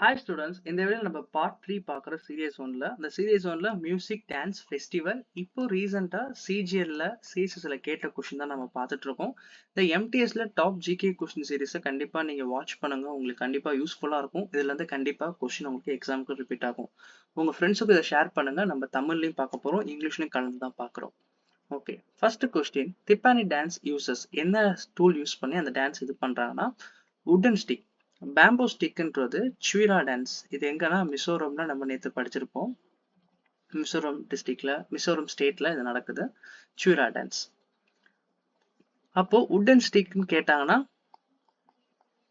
Hi students, இந்த வீடியோல நம்ம பார்ட் 3 பார்க்குற சீரியஸ் 1ல அந்த சீரியஸ் 1ல மியூசிக் டான்ஸ் ஃபெஸ்டிவல் இப்போ ரீசெண்டா சிஜிஎல்ல சிஎஸ்எஸ்ல கேட்ட கொஸ்டின் தான் நம்ம பார்த்துட்டு இருக்கோம். இந்த எம்டிஎஸ்ல டாப் ஜிகே கொஸ்டின் சீரிஸை கண்டிப்பா நீங்க வாட்ச் பண்ணுங்க, உங்களுக்கு கண்டிப்பா யூஸ்ஃபுல்லா இருக்கும். இதுல இருந்து கண்டிப்பா கொஸ்டின் உங்களுக்கு எக்ஸாமுக்கு ரிப்பீட் ஆகும். உங்க ஃப்ரெண்ட்ஸுக்கு இதை ஷேர் பண்ணுங்க. நம்ம தமிழ்லையும் பார்க்க போறோம், இங்கிலீஷ்லையும் கலந்து தான் பார்க்குறோம். Okay, first question, Tippani dance uses என்ன டூல் யூஸ் பண்ணி அந்த டான்ஸ் இது பண்றாங்கன்னா வுடன் ஸ்டிக். பேம்போ ஸ்டிக்ன்றது சுவிரா டான்ஸ். இது எங்கன்னா மிசோரம்ல நம்ம நேற்று படிச்சிருப்போம். மிசோரம் டிஸ்ட்ரிக்ட்ல மிசோரம் ஸ்டேட்ல இது நடக்குது, சுவிரா டான்ஸ். அப்போ வுடன் ஸ்டிக்னு கேட்டாங்கன்னா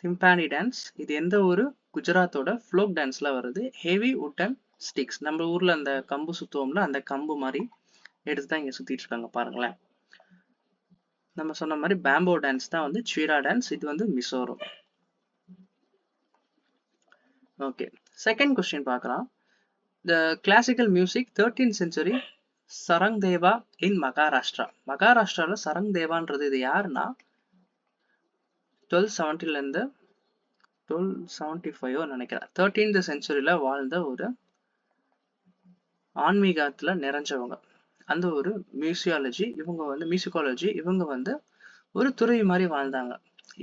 திம்பானி டான்ஸ். இது எந்த ஒரு குஜராத்தோட ஃப்ளோக் டான்ஸ்ல வருது. ஹெவி வுடன் ஸ்டிக்ஸ், நம்ம ஊர்ல அந்த கம்பு சுத்துவோம்ல, அந்த கம்பு மாதிரி எடுத்து தான் இங்க சுத்திட்டு இருக்காங்க பாருங்களேன். நம்ம சொன்ன மாதிரி பேம்போ டான்ஸ் தான் வந்து சுவிரா டான்ஸ். இது வந்து மிசோரம். ஓகே, செகண்ட் கொஸ்டின் பார்க்கலாம். The classical music 13th century Sarangdeva in Maharashtra. மகாராஷ்டிரால சரங்தேவான்றது இது யாருன்னா 1270ல இருந்து 1275 நினைக்கிறேன், 13th centuryல வாழ்ந்த ஒரு ஆன்மீகத்துல நிறைஞ்சவங்க. அந்த ஒரு மியூசிகாலஜி இவங்க வந்து ஒரு துறவி மாதிரி வாழ்ந்தாங்க.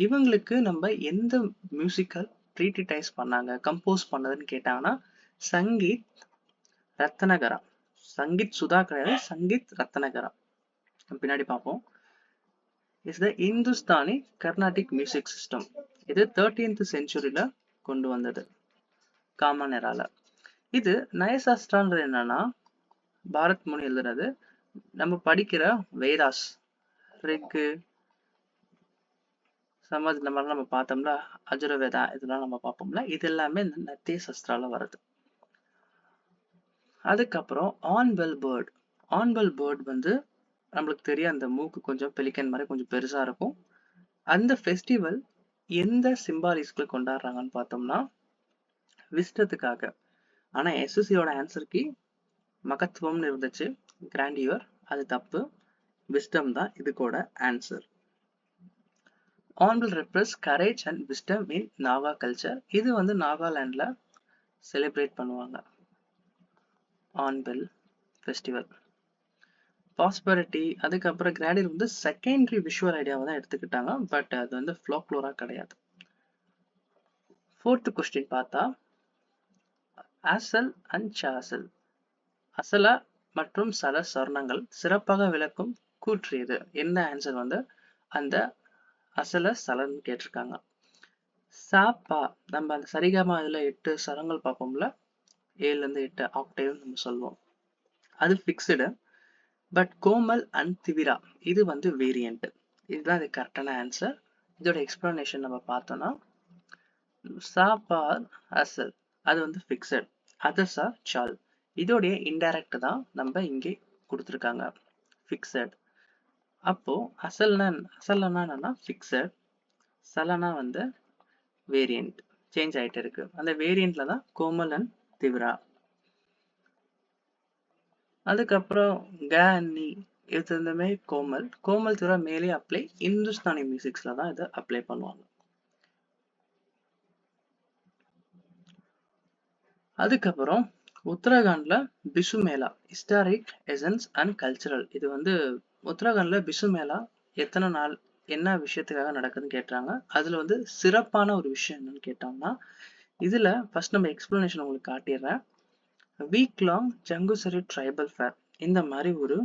இவங்களுக்கு நம்ம எந்த மியூசிக்கல் ட்ரீட்டிடைஸ் பண்ணாங்க, கம்போஸ் பண்ணதுன்னு கேட்டாங்கன்னா சங்கீத் ரத்னகரா. சங்கீத் சுதா கிடையாது, சங்கீத் ரத்னகரா. பின்னாடி பார்ப்போம். Is the Hindustani Carnatic music system. இது 13th centuryல கொண்டு வந்தது, காமன் எரால. இது நயசாஸ்திரான்றது என்னன்னா பாரத் முனி எழுதுறது. நம்ம படிக்கிற வேதாஸ், ரிக்கு, சமாஜ், இந்த மாதிரிலாம் நம்ம பார்த்தோம்ல, அஜுரவேதா, இதெல்லாம் நம்ம பார்ப்போம்ல, இது எல்லாமே இந்த நத்திய சஸ்திரால வருது. அதுக்கப்புறம் ஆன்பெல் பேர்ட். ஆன்பெல் பேர்ட் வந்து நம்மளுக்கு தெரியும், அந்த மூக்கு கொஞ்சம் பெலிக்கன் மாதிரி கொஞ்சம் பெருசா இருக்கும். அந்த ஃபெஸ்டிவல் எந்த சிம்பாலிஸ்ட்ல கொண்டாடுறாங்கன்னு பார்த்தோம்னா விஸ்டத்துக்காக. ஆனா எஸ்எஸ்சியோட ஆன்சருக்கு மகத்துவம்னு இருந்துச்சு, கிராண்டியூர். அது தப்பு, விஸ்டம் தான் இதுக்கோட answer. Hornbill reflects courage and wisdom in Naga culture. இது வந்து நாகாலாண்ட்ல செலிப்ரேட் பண்ணுவாங்க ஆன்பெல் ஃபெஸ்டிவல். பாஸ்பரிட்டி, அதுக்கப்புறம் கிராடியர் வந்து செகண்டரி விஷுவல் ஐடியாவை தான் எடுத்துக்கிட்டாங்க, பட் அது வந்து ஃப்ளோக்ளோரா கிடையாது. ஃபோர்த் கொஸ்டின் பார்த்தா அசல் அண்ட் சாசல். அசல மற்றும் சல சொர்ணங்கள் சிறப்பாக விளக்கும் கூற்றியது. என்ன ஆன்சர் வந்து அந்த அசல சலன்னு கேட்டிருக்காங்க. சாப்பா, நம்ம அந்த சரிகமா இதுல 8 சரங்கள் பார்ப்போம்ல, 7ல இருந்து 8 ஆக்டேவ் நம்ம சொல்லுவோம், அது ஃபிக்ஸ்டு. பட் கோமல் அண்ட் திவிரா இது வந்து வேரியன்ட். இதுதான் இது கரெக்டான ஆன்சர். இதோட எக்ஸ்பிளனேஷன் நம்ம பார்த்தோம்னா சாப்பா அசல் அது வந்து ஃபிக்ஸட், அதர்ஸா சால். இதோடைய இன்டைரக்ட் தான் நம்ம இங்கே கொடுத்துருக்காங்க, ஃபிக்ஸட். அப்போ அசல்னா என்னன்னா ஃபிக்ஸட், சலனா வந்து வேரியன்ட், சேஞ்ச் ஆயிட்டு இருக்கு. அந்த வேரியன்ட்ல தான் கோமல் அண்ட் திவ்ரா. அதுக்கப்புறம் கன்னி, இது ரெண்டுமே கோமல். கோமல் திவ்ரா மேலே அப்ளை, இந்துஸ்தானி மியூசிக்ஸ்ல தான் இதை அப்ளை பண்ணுவாங்க. அதுக்கப்புறம் உத்தரகாண்ட்ல பிசு Mela, historic essence and cultural. இது வந்து உத்தரகாண்ட்ல பிசு மேளா எத்தனை நாள், என்ன விஷயத்துக்காக நடக்குதுன்னு கேட்டாங்க. அதுல வந்து சிறப்பான ஒரு விஷயம் என்னன்னு கேட்டாங்கன்னா, இதுல ஃபர்ஸ்ட் நம்ம எக்ஸ்பிளனேஷன் உங்களுக்கு காட்டிடுறேன். வீக் லாங் ஜங்குசரி ட்ரைபல் ஃபேர், இந்த மாதிரி ஒரு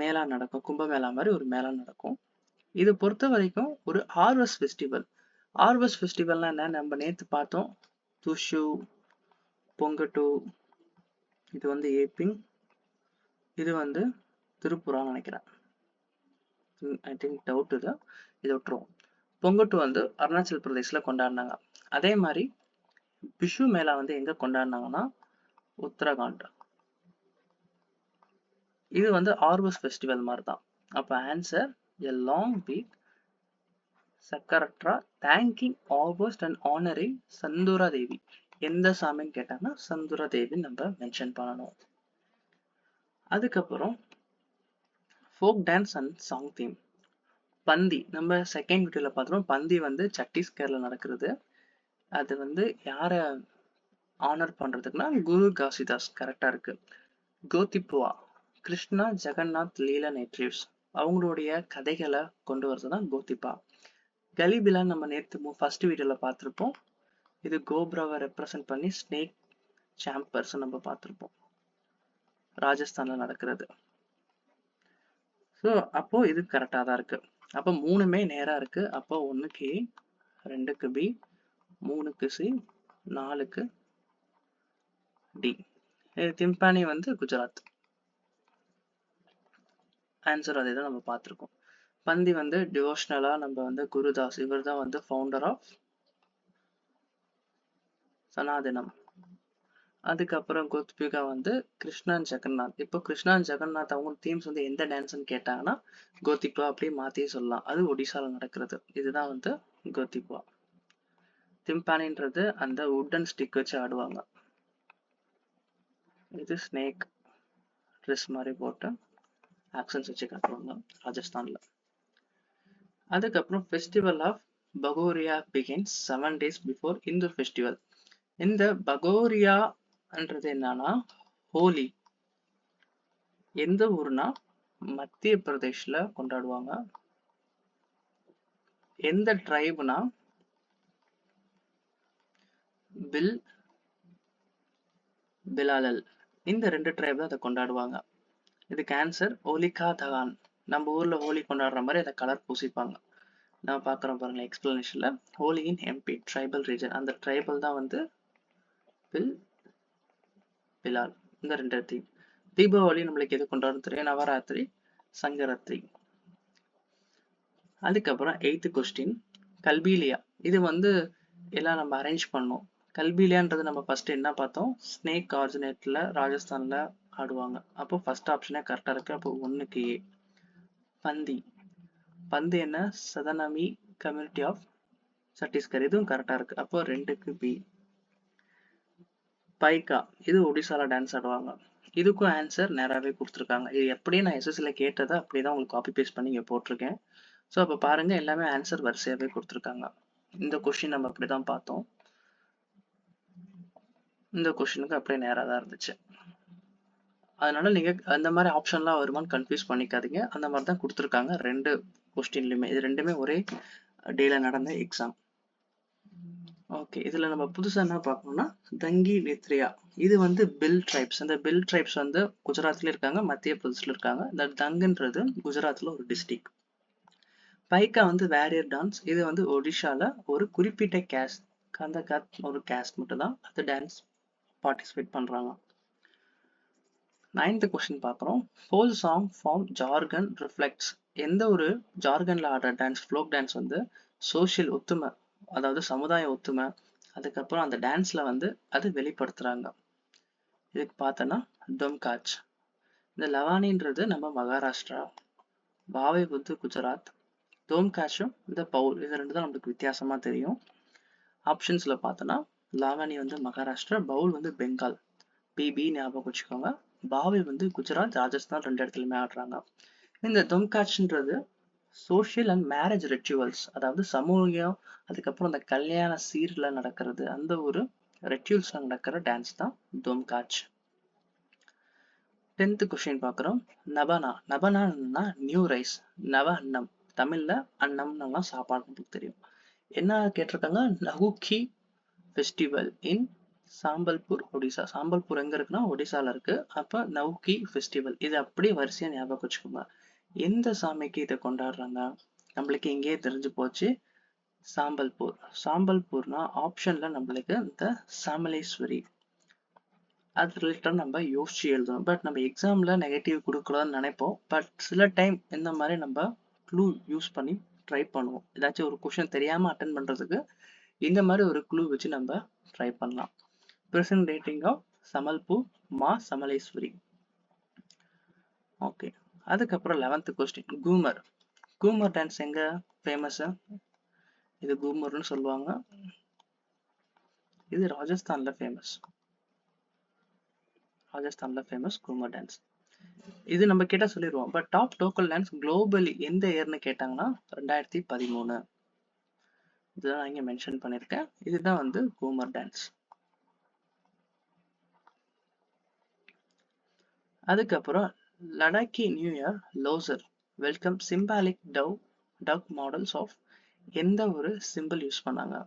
மேளா நடக்கும், கும்பமேளா மாதிரி ஒரு மேளா நடக்கும். இது பொறுத்த வரைக்கும் ஒரு ஹார்வெஸ்ட் ஃபெஸ்டிவல். ஹார்வெஸ்ட் ஃபெஸ்டிவல்னா என்ன, நம்ம நேற்று பார்த்தோம், துஷு, பொங்கட்டு, இது வந்து ஏப்பிங், இது வந்து திருப்புரான்னு நினைக்கிறேன், ஐ திங்க் டவுட் இது, இது விட்டுருவோம். பொங்கட்டு வந்து அருணாச்சல் பிரதேஷ்ல கொண்டாடினாங்க. அதே மாதிரி பிஷு மேளா வந்து எங்க கொண்டாடினாங்கன்னா உத்தரகாண்ட். இது வந்து ஹார்வெஸ்ட் ஃபெஸ்டிவல் மாதிரி தான். அப்ப ஆன்சர் எ லாங் வீக் சக்கரட்ரா thanking harvest and honouring Chandra Devi. எந்த சாமின்னு கேட்டாங்கன்னா சந்துரா தேவி நம்ம மென்ஷன் பண்ணணும். அதுக்கப்புறம் folk dance and song theme. பந்தி நம்ம செகண்ட் வீடியோல பார்த்தோம். பந்தி வந்து சத்தீஸ்கர்ல நடக்கிறது. அது வந்து யார ஆனர் பண்றதுக்குன்னா குரு காசிதாஸ் கரெக்டா இருக்கு. கோத்திப்புவா கிருஷ்ணா ஜெகநாத் லீலா நேட்டிவ்ஸ் அவங்களுடைய கதைகளை கொண்டு வரதுதான் கோத்திப்பா. கலிபிலா நம்ம நேற்று ஃபர்ஸ்ட் வீடியோல பார்த்திருப்போம். இது கோப்ராவை ரெப்ரசென்ட் பண்ணி ஸ்னேக் சாம்பர்ஸ் நம்ம பார்த்திருப்போம், ராஜஸ்தான்ல நடக்கிறது. ஸோ அப்போ இது கரெக்டா தான் இருக்கு. அப்போ மூணுமே நேரா இருக்கு. அப்போ 1க்கு A, 2க்கு B, 3க்கு C, 4க்கு D. திம்பானி வந்து குஜராத். ஆன்சர் அதே தான் நம்ம பார்த்துருக்கோம். பந்தி வந்து டிவோஷனலா நம்ம வந்து குருதாஸ், இவர் தான் வந்து ஃபவுண்டர் ஆஃப் சனாதனம். அதுக்கப்புறம் கோத்பிகா வந்து கிருஷ்ணன் ஜெகநாத். இப்போ கிருஷ்ணன் ஜெகநாத் அவங்க தீம்ஸ் வந்து எந்த டான்ஸ்ன்னு கேட்டாங்கன்னா கோத்திப்பா அப்படியே மாத்தியே சொல்லலாம். அது ஒடிசால நடக்கிறது. இதுதான் வந்து கோத்திப்பா. திம்பானின்றது அந்த வுட்டன் ஸ்டிக் வச்சு ஆடுவாங்க. இது ஸ்னேக் ட்ரெஸ் மாதிரி போட்டு ஆக்ஷன்ஸ் வச்சு காட்டுவாங்க ராஜஸ்தான்ல. அதுக்கப்புறம் festival of Bhagoria begins 7 days before Hindu festival. இந்த பகோரியான்றது என்னன்னா ஹோலி. எந்த ஊர்னா மத்திய பிரதேஷ்ல கொண்டாடுவாங்க. எந்த ட்ரைப்னா பிலாலல். இந்த 2 ட்ரைப் தான் அதை கொண்டாடுவாங்க. இதுக்கு ஆன்சர் ஹோலிகா தகான். நம்ம ஊர்ல ஹோலி கொண்டாடுற மாதிரி அதை கலர் பூசிப்பாங்க. நான் பாக்குறோம் பாருங்க எக்ஸ்பிளனேஷன்ல. ஹோலி இன் எம்பி ட்ரைபல் ரீஜன். அந்த ட்ரைபல் தான் வந்து பிலால். இந்த 2 தீம். தீபாவளி நம்மளுக்கு எது கொண்டாடும் தெரியும், நவராத்திரி, சங்கராத்திரி. அதுக்கப்புறம் 8th கொஸ்டின் கல்பீலியா. இது வந்து எல்லாம் நம்ம அரேஞ்ச் பண்ணோம். கல்பீலியான்றது நம்ம ஃபர்ஸ்ட் என்ன பார்த்தோம், ஸ்னேக் ஆர்ஜினேட்ல ராஜஸ்தான்ல ஆடுவாங்க. அப்போ ஃபர்ஸ்ட் ஆப்ஷனே கரெக்டா இருக்கு. அப்போ 1க்கு A. பந்தி. பந்தி என்ன சதனமி கம்யூனிட்டி ஆஃப் சத்தீஸ்கர். இதுவும் கரெக்டா இருக்கு. அப்போ 2க்கு B. பைக்கா இது ஒடிசால டான்ஸ் ஆடுவாங்க. இதுக்கும் ஆன்சர் நேராவே கொடுத்துருக்காங்க. இது எப்படியே நான் எஸ்எஸ்சில கேட்டதை அப்படிதான் உங்களுக்கு காப்பி பேஸ்ட் பண்ணி இங்க போட்டிருக்கேன். ஸோ அப்போ பாருங்க எல்லாமே ஆன்சர் வரிசையாவே கொடுத்துருக்காங்க. இந்த கொஸ்டின் நம்ம அப்படிதான் பார்த்தோம். இந்த கொஸ்டினுக்கு அப்படியே நேரா தான் இருந்துச்சு. அதனால நீங்க அந்த மாதிரி ஆப்ஷன்லாம் வருமானு கன்ஃபியூஸ் பண்ணிக்காதீங்க. அந்த மாதிரி தான் கொடுத்துருக்காங்க 2 கொஸ்டின்லயுமே. இது ரெண்டுமே ஒரே டேல நடந்த எக்ஸாம். ஓகே, இதுல நம்ம புதுசா என்ன பார்க்கணும்னா தங்கி நேத்ரியா. இது வந்து பில் ட்ரைப்ஸ். அந்த பில் ட்ரைப்ஸ் வந்து குஜராத்ல இருக்காங்க, மத்திய பிரதேஷ்ல இருக்காங்க. இந்த தங்குன்றது குஜராத்ல ஒரு டிஸ்ட்ரிக்ட். பைக்கா வந்து வேரியர் டான்ஸ். இது வந்து ஒடிஷால ஒரு குறிப்பிட்ட கேஸ்ட், அந்த ஒரு கேஸ்ட் மட்டும் தான் அந்த டான்ஸ் பார்ட்டிசிபேட் பண்றாங்க. 9th கொஸ்டின் பார்க்குறோம். ஃபோல் சாங் ஃபார்ம் ஜார்கன் ரிஃப்ளெக்ட்ஸ். எந்த ஒரு ஜார்கன்ல ஆடுற டான்ஸ், ஃப்ளோக் டான்ஸ் வந்து சோஷியல் ஒத்துமை, அதாவது சமுதாய ஒத்துமை, அதுக்கப்புறம் அந்த டான்ஸ்ல வந்து அது வெளிப்படுத்துறாங்க. இதுக்கு பார்த்தோன்னா டொம்காச். இந்த லவானின்றது நம்ம மகாராஷ்டிரா, பாவை வந்து குஜராத், டோம்காச்சும் இந்த பவுல், இது 2 தான் நம்மளுக்கு வித்தியாசமா தெரியும். ஆப்ஷன்ஸ்ல பார்த்தோன்னா லாவணி வந்து மகாராஷ்டிரா, பவுல் வந்து பெங்கால். பிபி ஞாபகம் வச்சுக்கோங்க. பாவை வந்து குஜராத், ராஜஸ்தான் 2 இடத்துலயுமே ஆடுறாங்க. இந்த டொம்காச்ன்றது சோஷியல் அண்ட் மேரேஜ் ரிச்சுவல்ஸ், அதாவது சமூகம், அதுக்கப்புறம் அந்த கல்யாண சீர்ல நடக்கிறது, அந்த ஒரு ரிச்சுவல்ஸ்ல நடக்கிற டான்ஸ் தான் டொம்காச். 10th கொஸ்டின் பார்க்குறோம். நபனா. நபனான்னா நியூ ரைஸ். நவ அன்னம். தமிழ்ல அன்னம்னா சாப்பாடு நமக்கு தெரியும். என்ன கேட்டிருக்காங்க, நஹுக்கி ஃபெஸ்டிவல் இன் சாம்பல்பூர் ஒடிசா. சாம்பல்பூர் எங்க இருக்குன்னா ஒடிசால இருக்கு. அப்ப நவுக்கி ஃபெஸ்டிவல். இது அப்படியே வரிசையா ஞாபகம் வச்சுக்கோங்க. எந்த சாமிக்கு இதை கொண்டாடுறாங்க, நம்மளுக்கு இங்கேயே தெரிஞ்சு போச்சு, சாம்பல்பூர். சாம்பல்பூர்னா ஆப்ஷன்ல நம்மளுக்கு இந்த சமலேஸ்வரி. அது ரிலேட்டட் நம்ம யோசிச்சு எழுதணும். பட் நம்ம எக்ஸாம்ல நெகட்டிவ் கொடுக்கலாம்னு நினைப்போம். பட் சில டைம் இந்த மாதிரி நம்ம க்ளூ யூஸ் பண்ணி ட்ரை பண்ணுவோம். ஏதாச்சும் ஒரு கொஸ்டின் தெரியாம அட்டன் பண்றதுக்கு இந்த மாதிரி ஒரு க்ளூ வச்சு நம்ம ட்ரை பண்ணலாம். பிரசன்ட் ரேட்டிங் ஆஃப் சமல்பூர் மா சமலேஸ்வரி. ஓகே, அதுக்கப்புறம் 11th question Ghoomar. Ghoomar dance எங்க ஃபேமஸ்? இது கூமர்னு சொல்லுவாங்க. இது ராஜஸ்தான்ல ஃபேமஸ். ராஜஸ்தான்ல ஃபேமஸ் கூமர் டான்ஸ். இது நம்ம கேட்டா சொல்லிடுவோம். But top local dance globally எந்த இயர்னு கேட்டாங்கன்னா 2013. இதுதான் நான் இங்க மென்ஷன் பண்ணியிருக்கேன். இதுதான் வந்து கூமர் டான்ஸ். அதுக்கப்புறம் Ladakhi new year Losar welcome symbolic duck models of எந்த ஒரு சிம்பிள் யூஸ் பண்ணாங்க.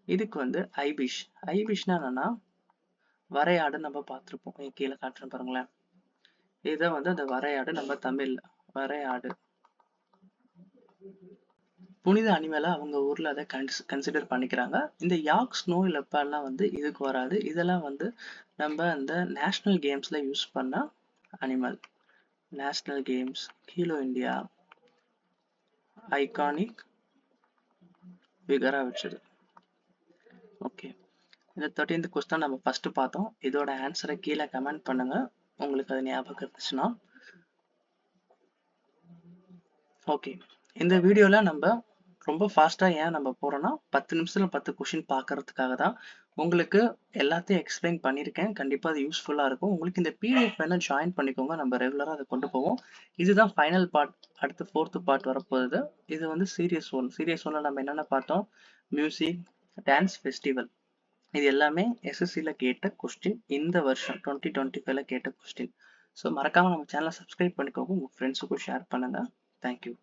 இதுக்கு வந்து ஐபிஷ். ஐபிஷ்னா என்னன்னா வரையாடு. நம்ம பார்த்துருப்போம், கீழே காட்டுறேன் பாருங்களேன். இதுதான் வந்து அந்த வரையாடு. நம்ம தமிழ்ல வரையாடு. புனித அனிமலா அவங்க ஊர்ல அதை கன்சிடர் பண்ணிக்கிறாங்க. இந்த யாக் ஸ்னோ லெப்பர்ட்லாம் வந்து இதுக்கு வராது. இதெல்லாம் வந்து நம்ம அந்த நேஷனல் கேம்ஸ்ல யூஸ் பண்ண animal. National games, Khelo India, iconic ஃபிகரா வச்சது. ஓகே, இந்த 13th கொஸ்டின் நம்ம ஃபர்ஸ்ட் பார்த்தோம். இதோட ஆன்சரை கீழே கமெண்ட் பண்ணுங்க உங்களுக்கு அது ஞாபகம் இருந்துச்சுன்னா. ஓகே, இந்த வீடியோல நம்ம ரொம்ப ஃபாஸ்டா ஏன் நம்ம போறோம்னா 10 நிமிஷத்துல 10 கொஸ்டின் பார்க்கறதுக்காக தான். உங்களுக்கு எல்லாத்தையும் எக்ஸ்பிளைன் பண்ணியிருக்கேன். கண்டிப்பா அது யூஸ்ஃபுல்லா இருக்கும். உங்களுக்கு இந்த பிடிஎஃப் வேணா ஜாயின் பண்ணிக்கோங்க. நம்ம ரெகுலரா அதை கொண்டு போவோம். இதுதான் ஃபைனல் பார்ட். அடுத்து 4th பார்ட் வரப்போகுது. இது வந்து சீரியஸ் ஒன். சீரியஸ் ஒன்ல நம்ம என்னென்ன பார்த்தோம்? Music, dance, festival. இது எல்லாமே எஸ்எஸ்சில கேட்ட கொஸ்டின். இந்த வருஷம் 2025ல கேட்ட கொஸ்டின். ஸோ மறக்காம நம்ம சேனலை சப்ஸ்கிரைப் பண்ணிக்கோங்க. உங்க ஃப்ரெண்ட்ஸுக்கும் ஷேர் பண்ணுங்க. தேங்க்யூ.